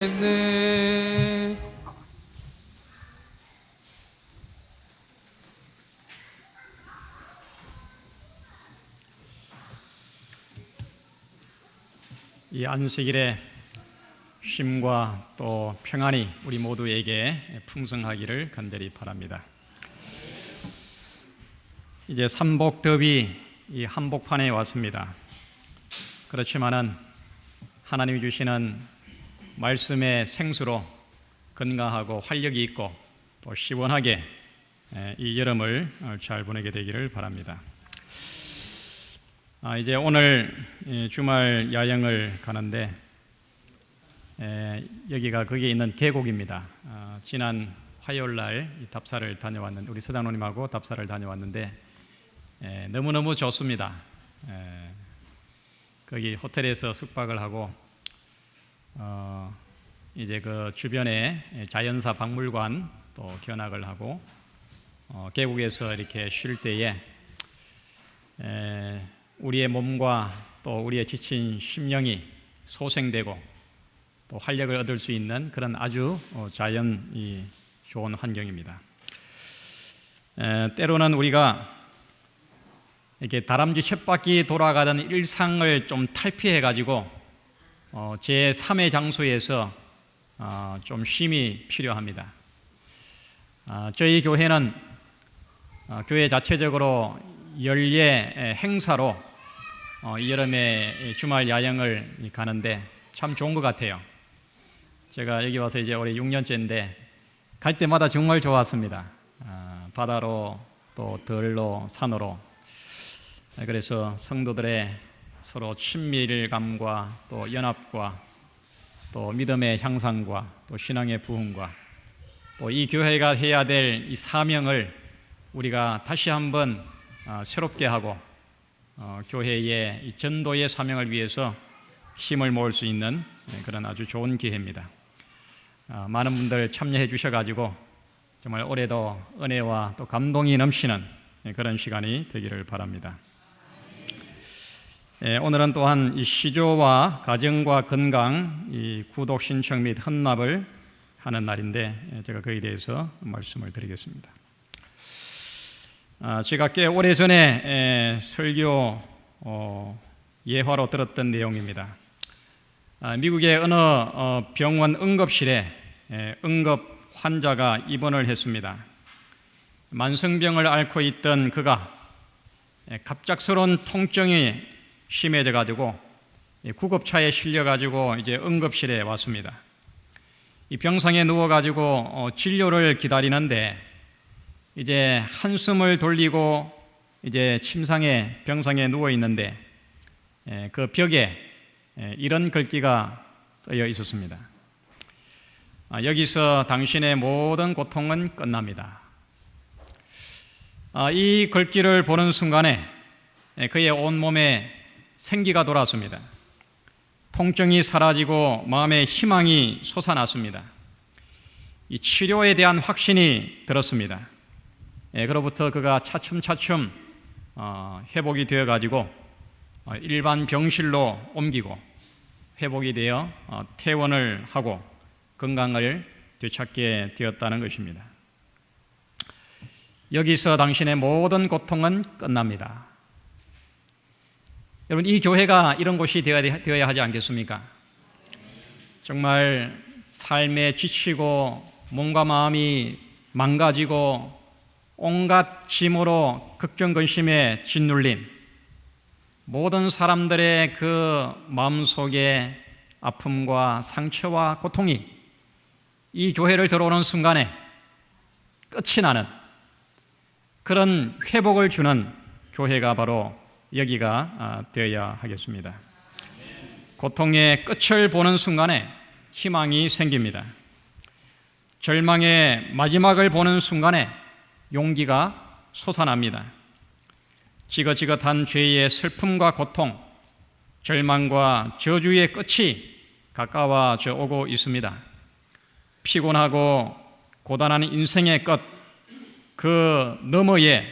네. 이 안식일에 쉼과 또 평안이 우리 모두에게 풍성하기를 간절히 바랍니다. 이제 삼복더위 이 한복판에 왔습니다. 그렇지만은 하나님이 주시는 말씀의 생수로 건강하고 활력이 있고 또 시원하게 이 여름을 잘 보내게 되기를 바랍니다. 이제 오늘 주말 야영을 가는데 여기가 거기에 있는 계곡입니다. 지난 화요일 날 답사를 다녀왔는데 우리 서장로님하고 답사를 다녀왔는데 너무너무 좋습니다. 거기 호텔에서 숙박을 하고 이제 그 주변에 자연사 박물관 또 견학을 하고 계곡에서 이렇게 쉴 때에 우리의 몸과 또 우리의 지친 심령이 소생되고 또 활력을 얻을 수 있는 그런 아주 자연이 좋은 환경입니다. 때로는 우리가 이렇게 다람쥐 쳇바퀴 돌아가던 일상을 좀 탈피해가지고 제3의 장소에서 좀 쉼이 필요합니다. 저희 교회는 교회 자체적으로 연례 행사로 이 여름에 주말 야영을 가는데 참 좋은 것 같아요. 제가 여기 와서 이제 올해 6년째인데 갈 때마다 정말 좋았습니다. 바다로 또 들로 산으로 그래서 성도들의 서로 친밀감과 또 연합과 또 믿음의 향상과 또 신앙의 부흥과 또 이 교회가 해야 될 이 사명을 우리가 다시 한번 새롭게 하고 교회의 이 전도의 사명을 위해서 힘을 모을 수 있는 그런 아주 좋은 기회입니다. 많은 분들 참여해 주셔가지고 정말 올해도 은혜와 또 감동이 넘치는 그런 시간이 되기를 바랍니다. 오늘은 또한 이 시조와 가정과 건강, 이 구독 신청 및 헌납을 하는 날인데 제가 거기에 대해서 말씀을 드리겠습니다. 제가 꽤 오래전에 설교 예화로 들었던 내용입니다. 미국의 어느 병원 응급실에 응급 환자가 입원을 했습니다. 만성병을 앓고 있던 그가 갑작스러운 통증이 심해져 가지고 구급차에 실려 가지고 이제 응급실에 왔습니다. 이 병상에 누워 가지고 진료를 기다리는데 이제 한숨을 돌리고 이제 병상에 누워 있는데 그 벽에 이런 글귀가 쓰여 있었습니다. 여기서 당신의 모든 고통은 끝납니다. 이 글귀를 보는 순간에 그의 온몸에 생기가 돌았습니다. 통증이 사라지고 마음의 희망이 솟아났습니다. 이 치료에 대한 확신이 들었습니다. 그로부터 그가 차츰차츰 회복이 되어가지고 일반 병실로 옮기고 회복이 되어 퇴원을 하고 건강을 되찾게 되었다는 것입니다. 여기서 당신의 모든 고통은 끝납니다. 여러분, 이 교회가 이런 곳이 되어야 하지 않겠습니까? 정말 삶에 지치고 몸과 마음이 망가지고 온갖 짐으로 걱정근심에 짓눌린 모든 사람들의 그 마음속에 아픔과 상처와 고통이 이 교회를 들어오는 순간에 끝이 나는 그런 회복을 주는 교회가 바로 여기가 되어야 하겠습니다. 고통의 끝을 보는 순간에 희망이 생깁니다. 절망의 마지막을 보는 순간에 용기가 솟아납니다. 지긋지긋한 죄의 슬픔과 고통, 절망과 저주의 끝이 가까워져 오고 있습니다. 피곤하고 고단한 인생의 끝, 그 너머에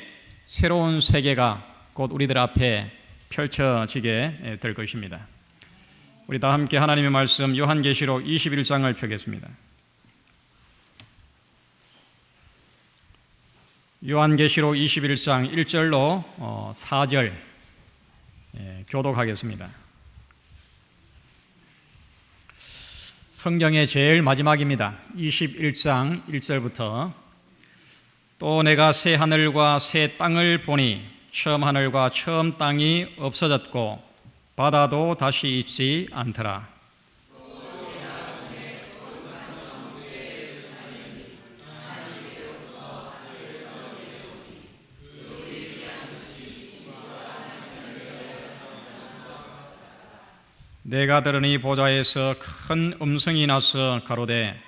새로운 세계가 곧 우리들 앞에 펼쳐지게 될 것입니다. 우리 다 함께 하나님의 말씀 요한계시록 21장을 펴겠습니다. 요한계시록 21장 1절로 4절 교독하겠습니다. 성경의 제일 마지막입니다. 21장 1절부터 또 내가 새 하늘과 새 땅을 보니 처음 하늘과 처음 땅이 없어졌고 바다도 다시 있지 않더라. 내가 들으니 보좌에서 큰 음성이 나서 가로되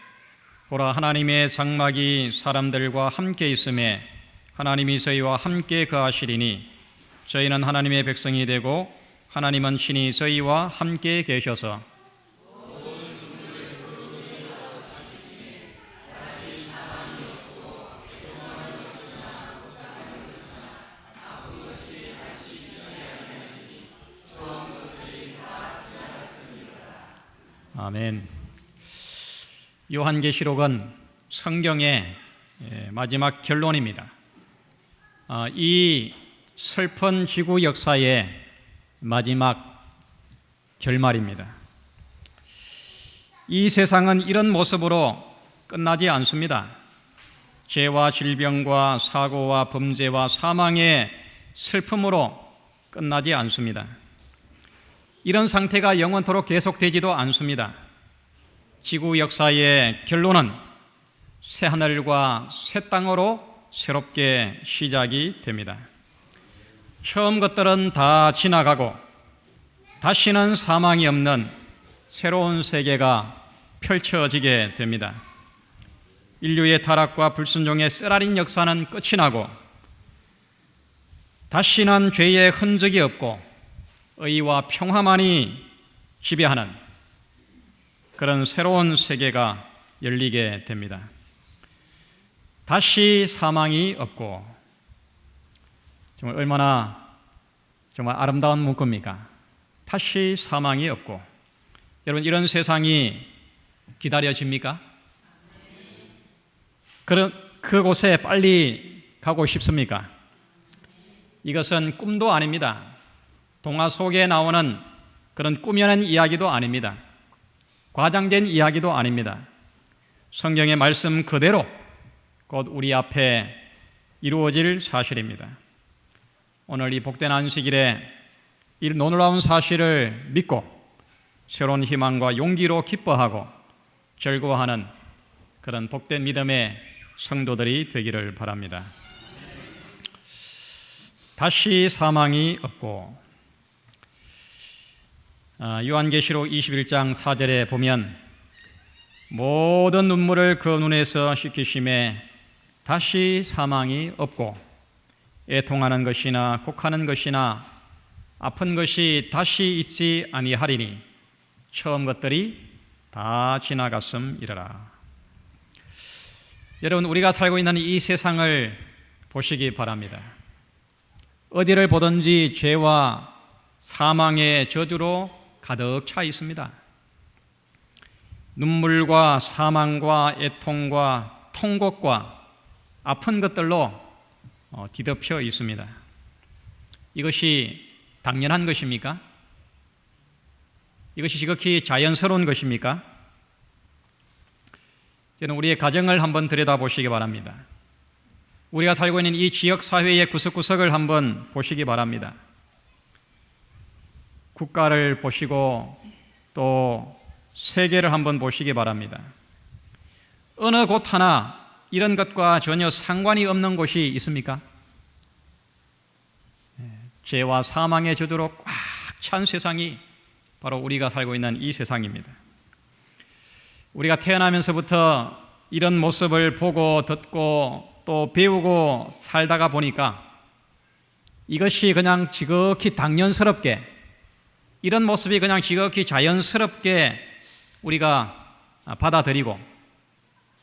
보라 하나님의 장막이 사람들과 함께 있음에 하나님이 저희와 함께 거하시리니 저희는 하나님의 백성이 되고 하나님은 친히 저희와 함께 계셔서 아멘. 요한계시록은 성경의 마지막 결론입니다. 이 슬픈 지구 역사의 마지막 결말입니다. 이 세상은 이런 모습으로 끝나지 않습니다. 죄와 질병과 사고와 범죄와 사망의 슬픔으로 끝나지 않습니다. 이런 상태가 영원토록 계속되지도 않습니다. 지구 역사의 결론은 새 하늘과 새 땅으로 새롭게 시작이 됩니다. 처음 것들은 다 지나가고 다시는 사망이 없는 새로운 세계가 펼쳐지게 됩니다. 인류의 타락과 불순종의 쓰라린 역사는 끝이 나고 다시는 죄의 흔적이 없고 의와 평화만이 지배하는 그런 새로운 세계가 열리게 됩니다. 다시 사망이 없고 정말 얼마나 정말 아름다운 문구입니까? 다시 사망이 없고. 여러분, 이런 세상이 기다려집니까? 그곳에 빨리 가고 싶습니까? 이것은 꿈도 아닙니다. 동화 속에 나오는 그런 꾸며낸 이야기도 아닙니다. 과장된 이야기도 아닙니다. 성경의 말씀 그대로 곧 우리 앞에 이루어질 사실입니다. 오늘 이 복된 안식일에 이 놀라운 사실을 믿고 새로운 희망과 용기로 기뻐하고 즐거워하는 그런 복된 믿음의 성도들이 되기를 바랍니다. 다시 사망이 없고. 요한계시록 21장 4절에 보면 모든 눈물을 그 눈에서 씻기심에 다시 사망이 없고 애통하는 것이나 곡하는 것이나 아픈 것이 다시 있지 아니하리니 처음 것들이 다 지나갔음이러라. 여러분, 우리가 살고 있는 이 세상을 보시기 바랍니다. 어디를 보든지 죄와 사망의 저주로 가득 차 있습니다. 눈물과 사망과 애통과 통곡과 아픈 것들로 뒤덮여 있습니다. 이것이 당연한 것입니까? 이것이 지극히 자연스러운 것입니까? 저는 우리의 가정을 한번 들여다보시기 바랍니다. 우리가 살고 있는 이 지역사회의 구석구석을 한번 보시기 바랍니다. 국가를 보시고 또 세계를 한번 보시기 바랍니다. 어느 곳 하나 이런 것과 전혀 상관이 없는 곳이 있습니까? 죄와 사망의 저주로 꽉 찬 세상이 바로 우리가 살고 있는 이 세상입니다. 우리가 태어나면서부터 이런 모습을 보고 듣고 또 배우고 살다가 보니까 이것이 그냥 지극히 당연스럽게, 이런 모습이 그냥 지극히 자연스럽게 우리가 받아들이고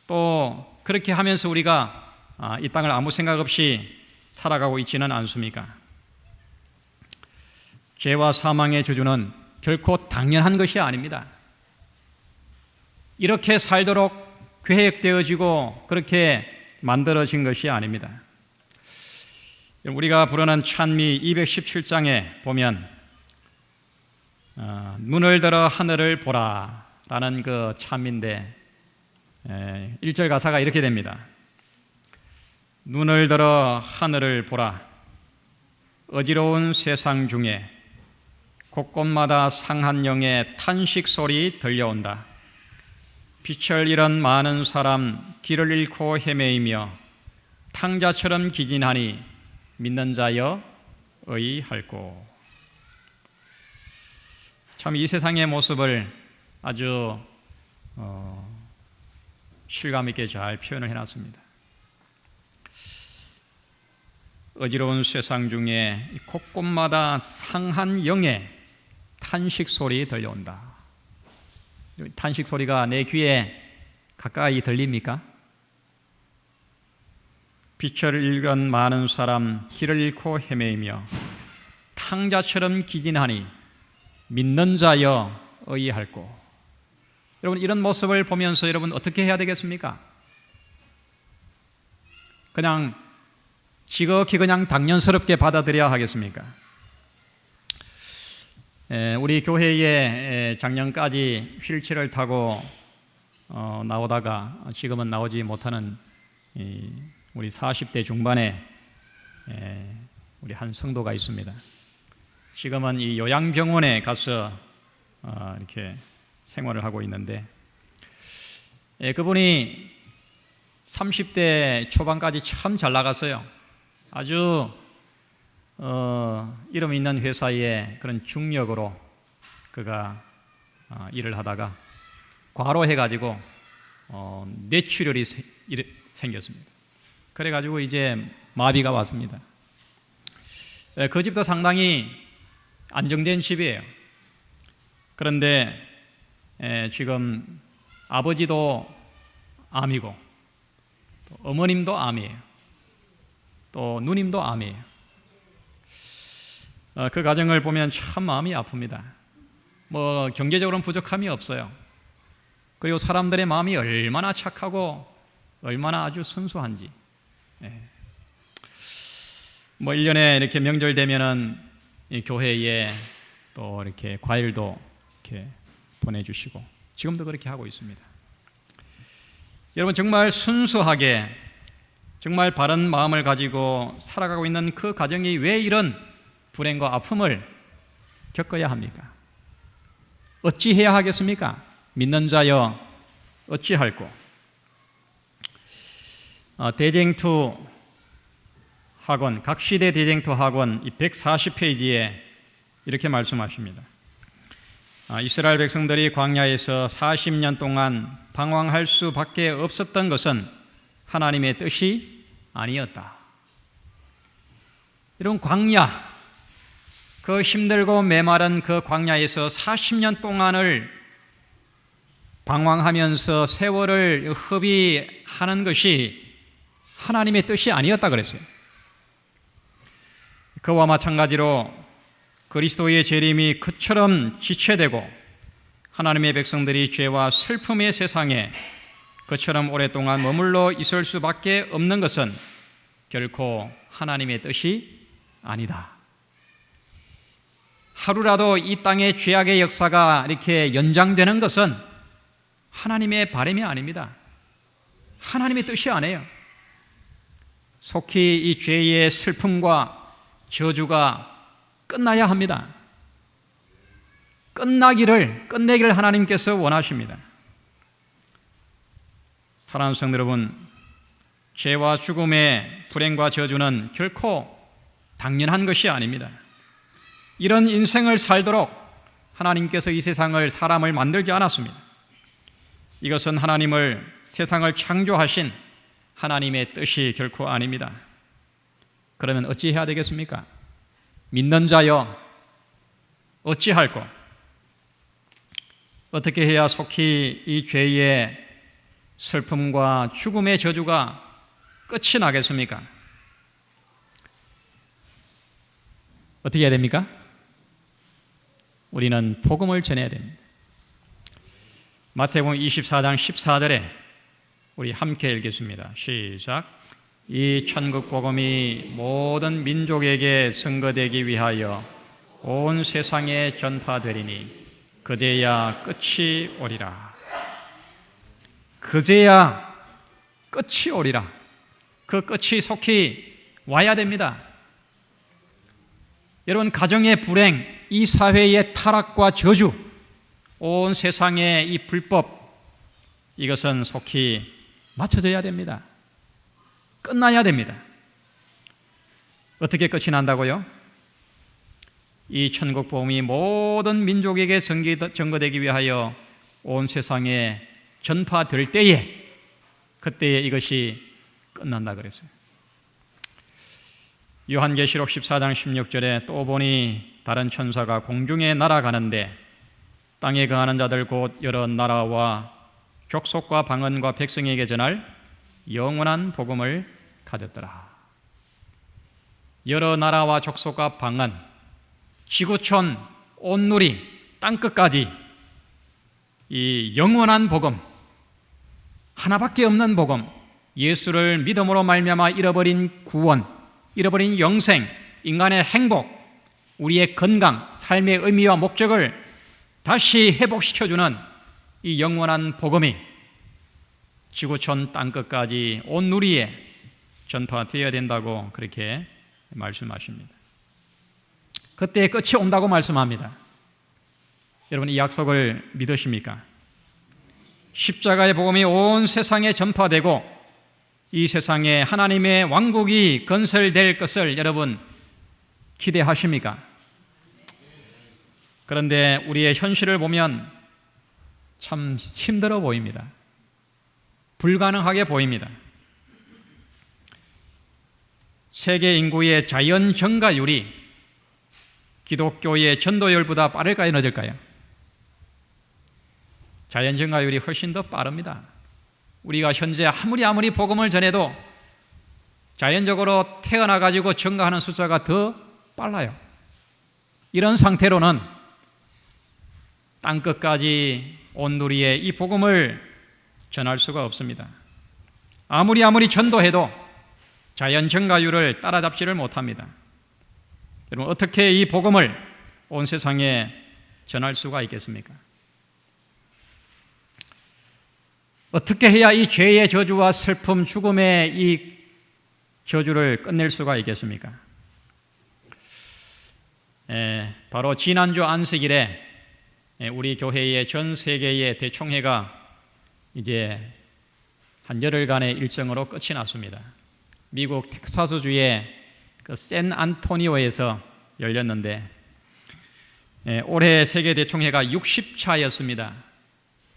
또 그렇게 하면서 우리가 이 땅을 아무 생각 없이 살아가고 있지는 않습니까? 죄와 사망의 저주는 결코 당연한 것이 아닙니다. 이렇게 살도록 계획되어지고 그렇게 만들어진 것이 아닙니다. 우리가 부르는 찬미 217장에 보면 눈을 들어 하늘을 보라 라는 그 찬미인데 1절 가사가 이렇게 됩니다. 눈을 들어 하늘을 보라. 어지러운 세상 중에 곳곳마다 상한 영의 탄식 소리 들려온다. 빛을 잃은 많은 사람 길을 잃고 헤매이며 탕자처럼 기진하니 믿는 자여 의할꼬. 참 이 세상의 모습을 아주 실감 있게 잘 표현을 해놨습니다. 어지러운 세상 중에 곳곳마다 상한 영의 탄식 소리 들려온다. 탄식 소리가 내 귀에 가까이 들립니까? 빛을 잃은 많은 사람 길을 잃고 헤매이며 탕자처럼 기진하니 믿는 자여 의할꼬. 여러분, 이런 모습을 보면서 여러분 어떻게 해야 되겠습니까? 그냥 지극히 그냥 당연스럽게 받아들여야 하겠습니까? 우리 교회에 작년까지 휠체어를 타고 나오다가 지금은 나오지 못하는 우리 40대 중반에 우리 한 성도가 있습니다. 지금은 이 요양병원에 가서 이렇게 생활을 하고 있는데 그분이 30대 초반까지 참 잘 나갔어요. 아주 이름 있는 회사의 그런 중력으로 그가 일을 하다가 과로해가지고 뇌출혈이 생겼습니다. 그래가지고 이제 마비가 왔습니다. 그 집도 상당히 안정된 집이에요. 그런데 지금 아버지도 암이고 또 어머님도 암이에요. 또 누님도 암이에요. 그 가정을 보면 참 마음이 아픕니다. 뭐 경제적으로는 부족함이 없어요. 그리고 사람들의 마음이 얼마나 착하고 얼마나 아주 순수한지. 뭐 1년에 이렇게 명절 되면은 이 교회에 또 이렇게 과일도 이렇게 보내주시고 지금도 그렇게 하고 있습니다. 여러분, 정말 순수하게 정말 바른 마음을 가지고 살아가고 있는 그 가정이 왜 이런 불행과 아픔을 겪어야 합니까? 어찌해야 하겠습니까? 믿는 자여 어찌할꼬. 대쟁투 학원, 각 시대 대쟁투 학원 이 140페이지에 이렇게 말씀하십니다. 이스라엘 백성들이 광야에서 40년 동안 방황할 수밖에 없었던 것은 하나님의 뜻이 아니었다. 여러분, 광야, 그 힘들고 메마른 그 광야에서 40년 동안을 방황하면서 세월을 허비하는 것이 하나님의 뜻이 아니었다 그랬어요. 그와 마찬가지로 그리스도의 재림이 그처럼 지체되고 하나님의 백성들이 죄와 슬픔의 세상에 그처럼 오랫동안 머물러 있을 수밖에 없는 것은 결코 하나님의 뜻이 아니다. 하루라도 이 땅의 죄악의 역사가 이렇게 연장되는 것은 하나님의 바람이 아닙니다. 하나님의 뜻이 아니에요. 속히 이 죄의 슬픔과 저주가 끝나야 합니다. 끝내기를 하나님께서 원하십니다. 사랑하는 성도 여러분, 죄와 죽음의 불행과 저주는 결코 당연한 것이 아닙니다. 이런 인생을 살도록 하나님께서 이 세상을 사람을 만들지 않았습니다. 이것은 하나님을 세상을 창조하신 하나님의 뜻이 결코 아닙니다. 그러면 어찌해야 되겠습니까? 믿는 자여 어찌할꼬. 어떻게 해야 속히 이 죄의 슬픔과 죽음의 저주가 끝이 나겠습니까? 어떻게 해야 됩니까? 우리는 복음을 전해야 됩니다. 마태복음 24장 14절에 우리 함께 읽겠습니다. 시작. 이 천국 복음이 모든 민족에게 증거되기 위하여 온 세상에 전파되리니 그제야 끝이 오리라. 그제야 끝이 오리라. 그 끝이 속히 와야 됩니다. 여러분, 가정의 불행, 이 사회의 타락과 저주, 온 세상의 이 불법, 이것은 속히 맞춰져야 됩니다. 끝나야 됩니다. 어떻게 끝이 난다고요? 이 천국 복음이 모든 민족에게 전거되기 위하여 온 세상에 전파될 때에, 그때에 이것이 끝난다 그랬어요. 요한계시록 14장 16절에 또 보니 다른 천사가 공중에 날아가는데 땅에 거하는 자들 곧 여러 나라와 족속과 방언과 백성에게 전할 영원한 복음을 가졌더라. 여러 나라와 족속과 방언, 지구촌, 온누리, 땅끝까지 이 영원한 복음, 하나밖에 없는 복음, 예수를 믿음으로 말미암아 잃어버린 구원, 잃어버린 영생, 인간의 행복, 우리의 건강, 삶의 의미와 목적을 다시 회복시켜주는 이 영원한 복음이 지구촌 땅끝까지 온 누리에 전파되어야 된다고 그렇게 말씀하십니다. 그때 끝이 온다고 말씀합니다. 여러분, 이 약속을 믿으십니까? 십자가의 복음이 온 세상에 전파되고 이 세상에 하나님의 왕국이 건설될 것을 여러분 기대하십니까? 그런데 우리의 현실을 보면 참 힘들어 보입니다. 불가능하게 보입니다. 세계 인구의 자연 증가율이 기독교의 전도율보다 빠를까요, 늦을까요? 자연 증가율이 훨씬 더 빠릅니다. 우리가 현재 아무리 복음을 전해도 자연적으로 태어나가지고 증가하는 숫자가 더 빨라요. 이런 상태로는 땅끝까지 온 누리에 이 복음을 전할 수가 없습니다. 아무리 전도해도 자연 증가율을 따라잡지를 못합니다. 여러분, 어떻게 이 복음을 온 세상에 전할 수가 있겠습니까? 어떻게 해야 이 죄의 저주와 슬픔, 죽음의 이 저주를 끝낼 수가 있겠습니까? 바로 지난주 안식일에 우리 교회의 전 세계의 대총회가 이제 한 열흘간의 일정으로 끝이 났습니다. 미국 텍사스주의 그 샌안토니오에서 열렸는데 올해 세계 대총회가 60차였습니다.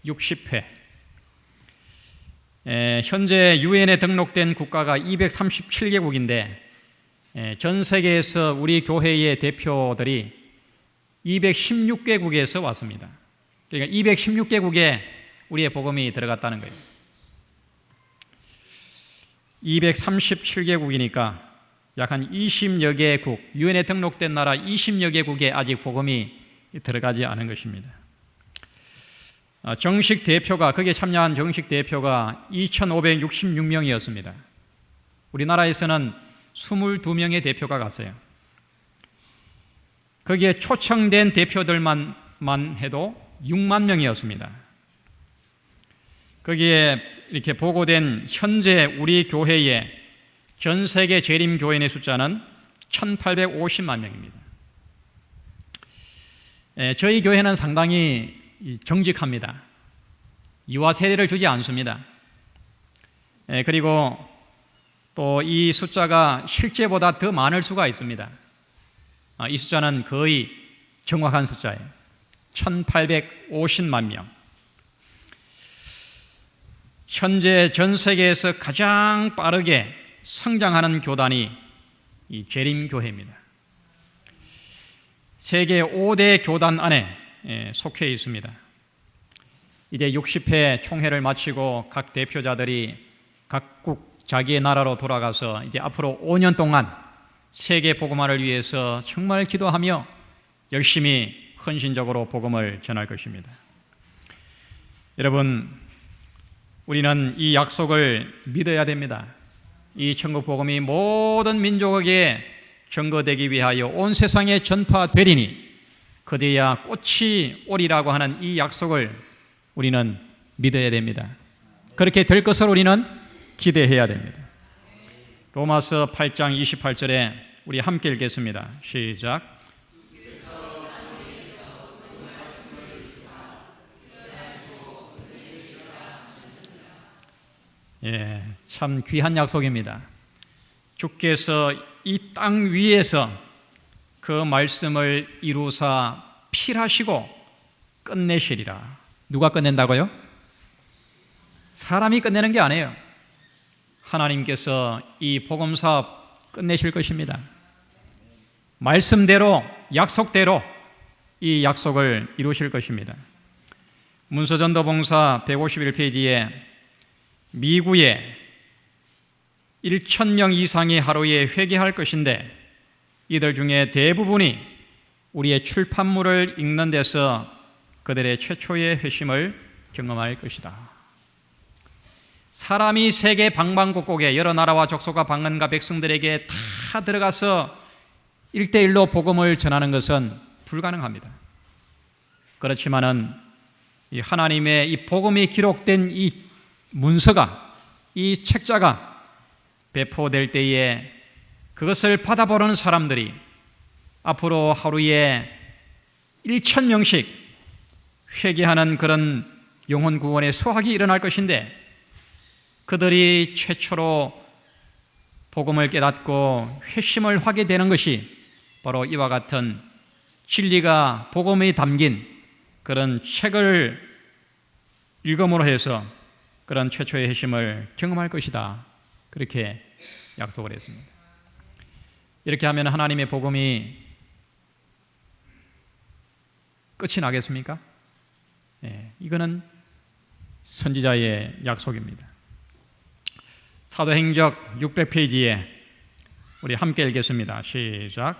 60회. 현재 유엔에 등록된 국가가 237개국인데 전 세계에서 우리 교회의 대표들이 216개국에서 왔습니다. 그러니까 216개국에 우리의 복음이 들어갔다는 거예요. 237개국이니까 약 한 20여 개국, 유엔에 등록된 나라 20여 개국에 아직 복음이 들어가지 않은 것입니다. 정식 대표가, 거기에 참여한 정식 대표가 2,566명이었습니다. 우리나라에서는 22명의 대표가 갔어요. 거기에 초청된 대표들만 해도 6만 명이었습니다. 거기에 이렇게 보고된 현재 우리 교회의 전 세계 재림 교인의 숫자는 1,850만 명입니다. 저희 교회는 상당히 정직합니다. 이와 세례를 주지 않습니다. 그리고 또 이 숫자가 실제보다 더 많을 수가 있습니다. 이 숫자는 거의 정확한 숫자예요. 1,850만 명. 현재 전 세계에서 가장 빠르게 성장하는 교단이 이 재림교회입니다. 세계 5대 교단 안에 속해 있습니다. 이제 60회 총회를 마치고 각 대표자들이 각국 자기의 나라로 돌아가서 이제 앞으로 5년 동안 세계 복음화를 위해서 정말 기도하며 열심히 헌신적으로 복음을 전할 것입니다. 여러분, 우리는 이 약속을 믿어야 됩니다. 이 천국 복음이 모든 민족에게 전거되기 위하여 온 세상에 전파되리니 그제야 꽃이 오리라고 하는 이 약속을 우리는 믿어야 됩니다. 그렇게 될 것을 우리는 기대해야 됩니다. 로마서 8장 28절에 우리 함께 읽겠습니다. 시작. 참 귀한 약속입니다. 주께서 이 땅 위에서 그 말씀을 이루사 필하시고 끝내시리라. 누가 끝낸다고요? 사람이 끝내는 게 아니에요. 하나님께서 이 복음 사업 끝내실 것입니다. 말씀대로, 약속대로 이 약속을 이루실 것입니다. 문서전도봉사 151페이지에 미국에 1,000명 이상이 하루에 회개할 것인데 이들 중에 대부분이 우리의 출판물을 읽는 데서 그들의 최초의 회심을 경험할 것이다. 사람이 세계 방방곡곡에 여러 나라와 족속과 방언과 백성들에게 다 들어가서 1대1로 복음을 전하는 것은 불가능합니다. 그렇지만은 이 하나님의 이 복음이 기록된 이 문서가, 이 책자가 배포될 때에 그것을 받아보는 사람들이 앞으로 하루에 1,000명씩 회개하는 그런 영혼 구원의 수확이 일어날 것인데 그들이 최초로 복음을 깨닫고 회심을 하게 되는 것이 바로 이와 같은 진리가 복음이 담긴 그런 책을 읽음으로 해서 그런 최초의 회심을 경험할 것이다. 그렇게 약속을 했습니다. 이렇게 하면 하나님의 복음이 끝이 나겠습니까? 이거는 선지자의 약속입니다. 사도행적 600페이지에 우리 함께 읽겠습니다. 시작.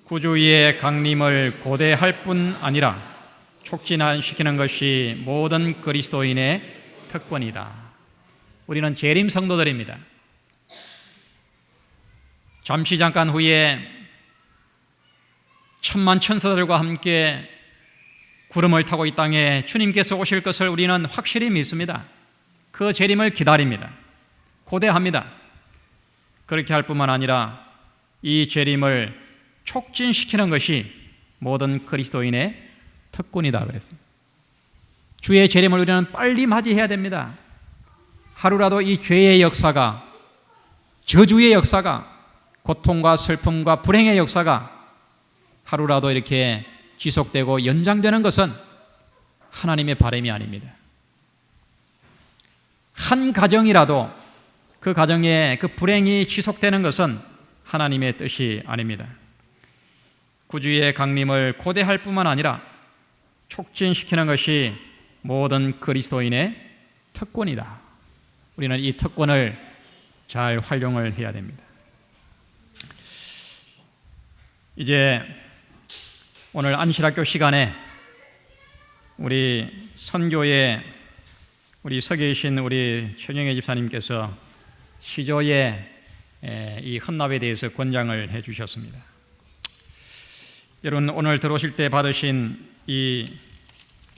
구주의 강림을 고대할 뿐 아니라 촉진시키는 것이 모든 그리스도인의 특권이다. 우리는 재림 성도들입니다. 잠깐 후에 천만 천사들과 함께 구름을 타고 이 땅에 주님께서 오실 것을 우리는 확실히 믿습니다. 그 재림을 기다립니다. 고대합니다. 그렇게 할 뿐만 아니라 이 재림을 촉진시키는 것이 모든 그리스도인의 특권이다 그랬습니다. 주의 재림을 우리는 빨리 맞이해야 됩니다. 하루라도 이 죄의 역사가, 저주의 역사가, 고통과 슬픔과 불행의 역사가 하루라도 이렇게 지속되고 연장되는 것은 하나님의 바람이 아닙니다. 한 가정이라도 그 가정에 그 불행이 지속되는 것은 하나님의 뜻이 아닙니다. 구주의 강림을 고대할 뿐만 아니라 촉진시키는 것이 모든 그리스도인의 특권이다. 우리는 이 특권을 잘 활용을 해야 됩니다. 이제 오늘 안실학교 시간에 우리 선교에 우리 서 계신 우리 최경혜 집사님께서 시조의 이 헌납에 대해서 권장을 해 주셨습니다. 여러분 오늘 들어오실 때 받으신 이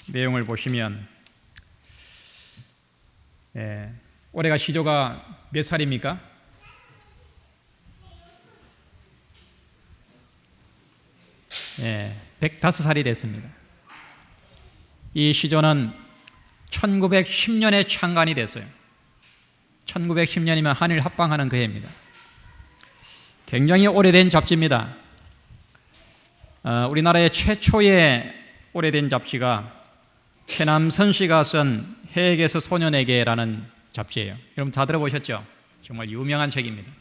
내용을 보시면 올해가 시조가 몇 살입니까? 105살이 됐습니다. 이 시조는 1910년에 창간이 됐어요. 1910년이면 한일 합방하는 그 해입니다. 굉장히 오래된 잡지입니다. 우리나라의 최초의 오래된 잡지가 최남선 씨가 쓴 해에게서 소년에게라는 잡지예요. 여러분 다 들어보셨죠? 정말 유명한 책입니다.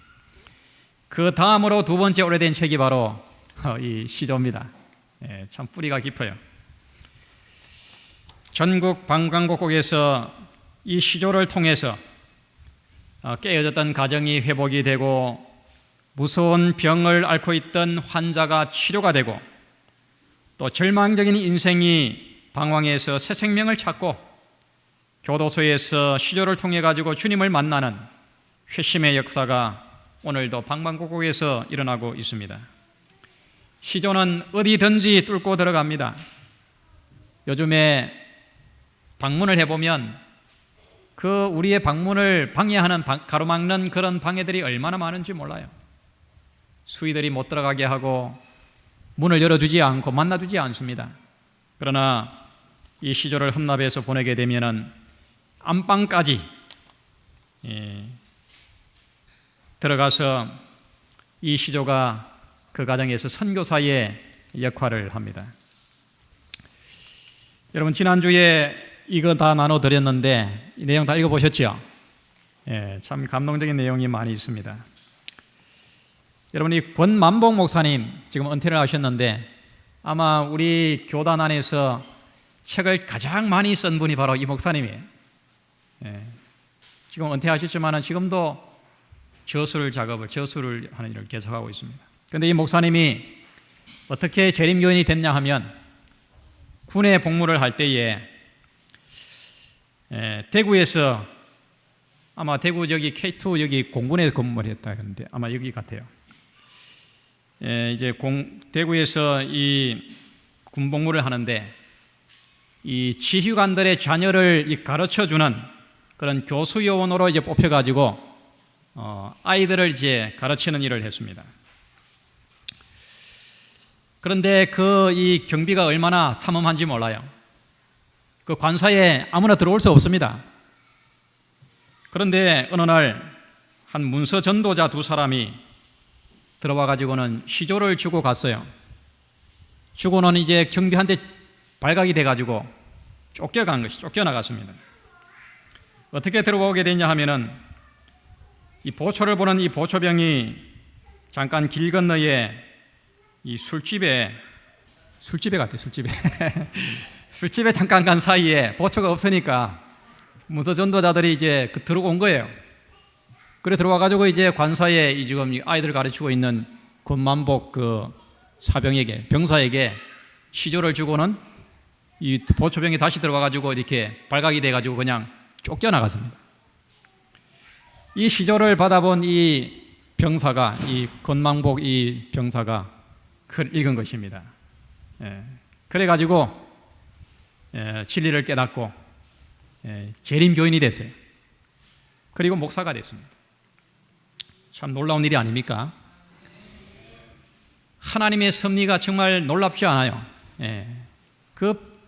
그 다음으로 두 번째 오래된 책이 바로 이 시조입니다. 참 뿌리가 깊어요. 전국 방방곡곡에서 이 시조를 통해서 깨어졌던 가정이 회복이 되고 무서운 병을 앓고 있던 환자가 치료가 되고 또 절망적인 인생이 방황해서 새 생명을 찾고 교도소에서 시조를 통해 가지고 주님을 만나는 회심의 역사가 오늘도 방방곡곡에서 일어나고 있습니다. 시조는 어디든지 뚫고 들어갑니다. 요즘에 방문을 해보면 그 우리의 방문을 방해하는 가로막는 그런 방해들이 얼마나 많은지 몰라요. 수의들이 못 들어가게 하고 문을 열어주지 않고 만나주지 않습니다. 그러나 이 시조를 험납해서 보내게 되면은 안방까지 들어가서 이 시조가 그 가정에서 선교사의 역할을 합니다. 여러분, 지난주에 이거 다 나눠드렸는데 이 내용 다 읽어보셨죠? 참 감동적인 내용이 많이 있습니다. 여러분, 이 권만복 목사님 지금 은퇴를 하셨는데 아마 우리 교단 안에서 책을 가장 많이 쓴 분이 바로 이 목사님이에요. 지금 은퇴하셨지만 지금도 저수를 하는 일을 계속하고 있습니다. 그런데 이 목사님이 어떻게 재림교인이 됐냐 하면 군에 복무를 할 때에 대구에서 아마 대구 저기 K2 여기 공군에서 근무를 했다 그러는데 아마 여기 같아요. 이제 대구에서 이 군복무를 하는데 이 지휘관들의 자녀를 가르쳐 주는 그런 교수 요원으로 이제 뽑혀가지고 아이들을 이제 가르치는 일을 했습니다. 그런데 이 경비가 얼마나 삼엄한지 몰라요. 그 관사에 아무나 들어올 수 없습니다. 그런데 어느 날 한 문서 전도자 두 사람이 들어와 가지고는 시조를 주고 갔어요. 주고는 이제 경비한테 발각이 돼 가지고 쫓겨나갔습니다. 어떻게 들어오게 됐냐 하면은 이 보초를 보는 이 보초병이 잠깐 길 건너에 이 술집에 갔대요. 술집에 잠깐 간 사이에 보초가 없으니까 문서 전도자들이 이제 들어온 거예요. 그래 들어와 가지고 이제 관사에 지금 아이들 가르치고 있는 권만복 병사에게 시조를 주고는 이 보초병이 다시 들어와 가지고 이렇게 발각이 돼 가지고 그냥 쫓겨나갔습니다. 이 시조를 받아본 이 병사가 이 권만복 이 병사가 글을 읽은 것입니다. 그래 가지고 진리를 깨닫고 재림교인이 됐어요. 그리고 목사가 됐습니다. 참 놀라운 일이 아닙니까? 하나님의 섭리가 정말 놀랍지 않아요? 그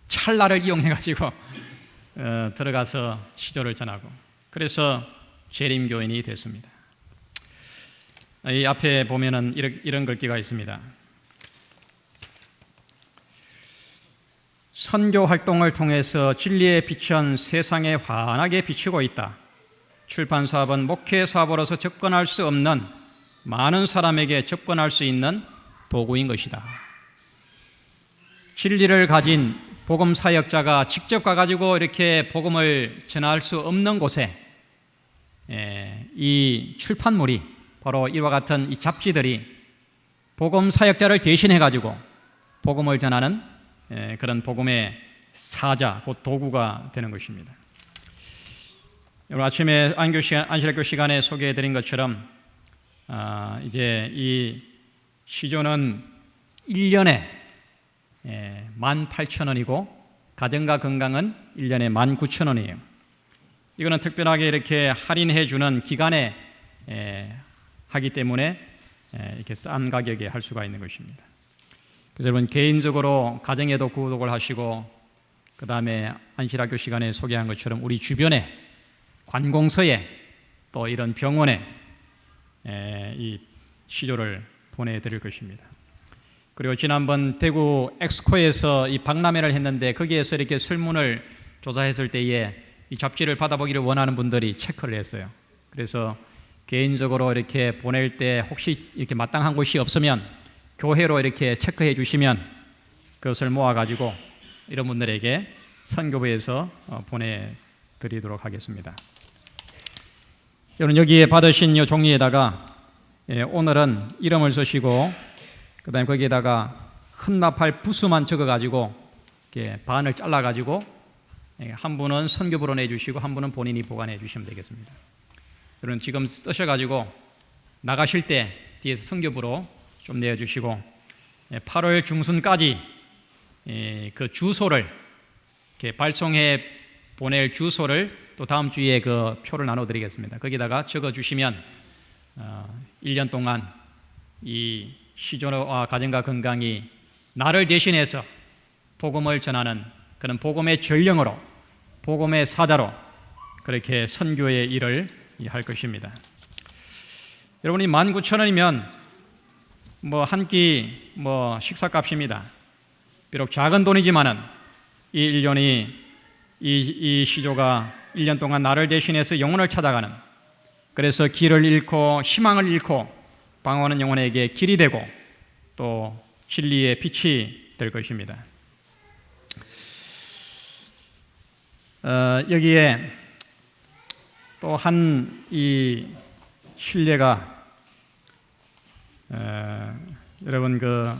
찰나를 이용해 가지고 들어가서 시조를 전하고 그래서 재림교인이 됐습니다. 이 앞에 보면은 이런 글귀가 있습니다. 선교 활동을 통해서 진리의 빛은 세상에 환하게 비치고 있다. 출판 사업은 목회 사업으로서 접근할 수 없는 많은 사람에게 접근할 수 있는 도구인 것이다. 진리를 가진 복음 사역자가 직접 가가지고 이렇게 복음을 전할 수 없는 곳에 이 출판물이 바로 이와 같은 이 잡지들이 복음 사역자를 대신해 가지고 복음을 전하는 그런 복음의 사자, 곧 도구가 되는 것입니다. 오늘 아침에 안식일교 시간에 소개해드린 것처럼 이제 이 시조는 1년에 18,000원이고 가정과 건강은 1년에 19,000원이에요. 이거는 특별하게 이렇게 할인해 주는 기간에 하기 때문에 이렇게 싼 가격에 할 수가 있는 것입니다. 그래서 여러분 개인적으로 가정에도 구독을 하시고 그 다음에 안식일학교 시간에 소개한 것처럼 우리 주변에 관공서에 또 이런 병원에 이 시조를 보내드릴 것입니다. 그리고 지난번 대구 엑스코에서 이 박람회를 했는데 거기에서 이렇게 설문을 조사했을 때에 이 잡지를 받아보기를 원하는 분들이 체크를 했어요. 그래서 개인적으로 이렇게 보낼 때 혹시 이렇게 마땅한 곳이 없으면 교회로 이렇게 체크해 주시면 그것을 모아가지고 이런 분들에게 선교부에서 보내드리도록 하겠습니다. 여러분 여기에 받으신 이 종이에다가 오늘은 이름을 쓰시고 그 다음에 거기에다가 큰 나팔 부수만 적어가지고 이렇게 반을 잘라가지고 한 분은 선교부로 내주시고 한 분은 본인이 보관해 주시면 되겠습니다. 여러분 지금 쓰셔가지고 나가실 때 뒤에서 선교부로 좀 내주시고 8월 중순까지 그 주소를 이렇게 발송해 보낼 주소를 또 다음 주에 그 표를 나눠드리겠습니다. 거기다가 적어주시면 1년 동안 이 시조와 가정과 건강이 나를 대신해서 복음을 전하는 그런 복음의 전령으로 복음의 사자로 그렇게 선교의 일을 할 것입니다. 여러분이 19,000원이면 뭐 한 끼 뭐 식사값입니다. 비록 작은 돈이지만은 이 1년이 이 시조가 1년 동안 나를 대신해서 영혼을 찾아가는, 그래서 길을 잃고 희망을 잃고 방황하는 영혼에게 길이 되고 또 진리의 빛이 될 것입니다. 여기에 또 한 이 신뢰가 여러분 그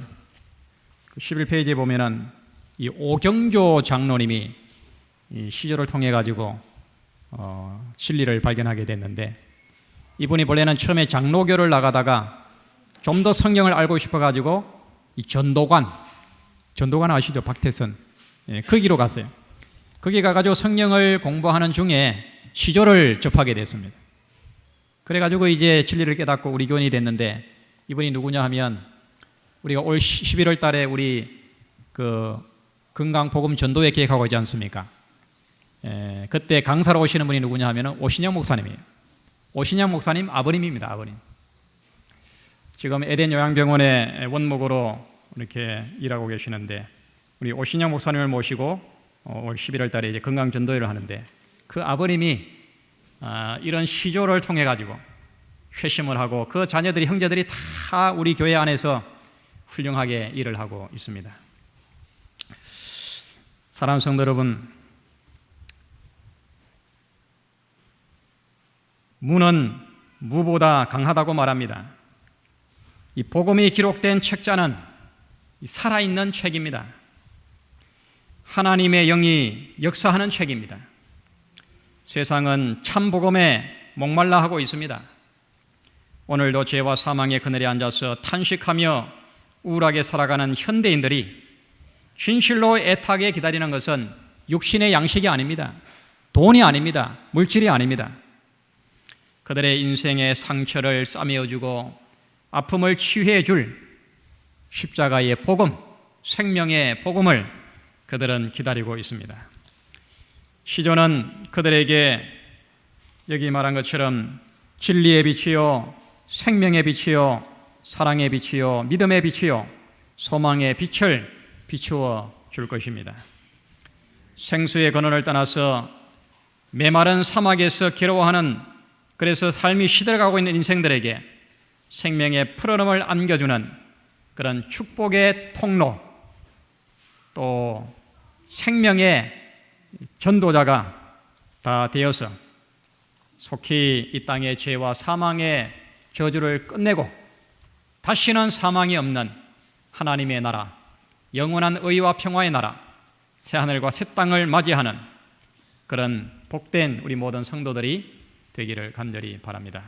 11페이지에 보면은 이 오경조 장로님이 이 시조를 통해 가지고 진리를 발견하게 됐는데, 이분이 본래는 처음에 장로교를 나가다가 좀 더 성경을 알고 싶어 가지고 이 전도관 아시죠? 박태선, 거기로 갔어요. 거기 가가지고 성경을 공부하는 중에 시조를 접하게 됐습니다. 그래가지고 이제 진리를 깨닫고 우리 교인이 됐는데, 이분이 누구냐 하면 우리가 올 11월 달에 우리 그 건강복음 전도회 계획하고 있지 않습니까? 그때 강사로 오시는 분이 누구냐 하면 오신영 목사님이에요. 오신영 목사님 아버님입니다. 아버님. 지금 에덴 요양병원의 원목으로 이렇게 일하고 계시는데, 우리 오신영 목사님을 모시고 올 11월 달에 이제 건강 전도회를 하는데, 그 아버님이 이런 시조를 통해 가지고 회심을 하고 그 자녀들이 형제들이 다 우리 교회 안에서 훌륭하게 일을 하고 있습니다. 사랑하는 성도 여러분, 무는 무보다 강하다고 말합니다. 이 복음이 기록된 책자는 살아있는 책입니다. 하나님의 영이 역사하는 책입니다. 세상은 참 복음에 목말라 하고 있습니다. 오늘도 죄와 사망의 그늘에 앉아서 탄식하며 우울하게 살아가는 현대인들이 진실로 애타게 기다리는 것은 육신의 양식이 아닙니다. 돈이 아닙니다. 물질이 아닙니다. 그들의 인생의 상처를 싸매어주고 아픔을 치유해 줄 십자가의 복음, 생명의 복음을 그들은 기다리고 있습니다. 시조는 그들에게 여기 말한 것처럼 진리의 빛이요, 생명의 빛이요, 사랑의 빛이요, 믿음의 빛이요, 소망의 빛을 비추어 줄 것입니다. 생수의 근원을 떠나서 메마른 사막에서 괴로워하는, 그래서 삶이 시들어가고 있는 인생들에게 생명의 푸르름을 안겨주는 그런 축복의 통로, 또 생명의 전도자가 다 되어서 속히 이 땅의 죄와 사망의 저주를 끝내고 다시는 사망이 없는 하나님의 나라, 영원한 의와 평화의 나라, 새하늘과 새 땅을 맞이하는 그런 복된 우리 모든 성도들이 되기를 간절히 바랍니다.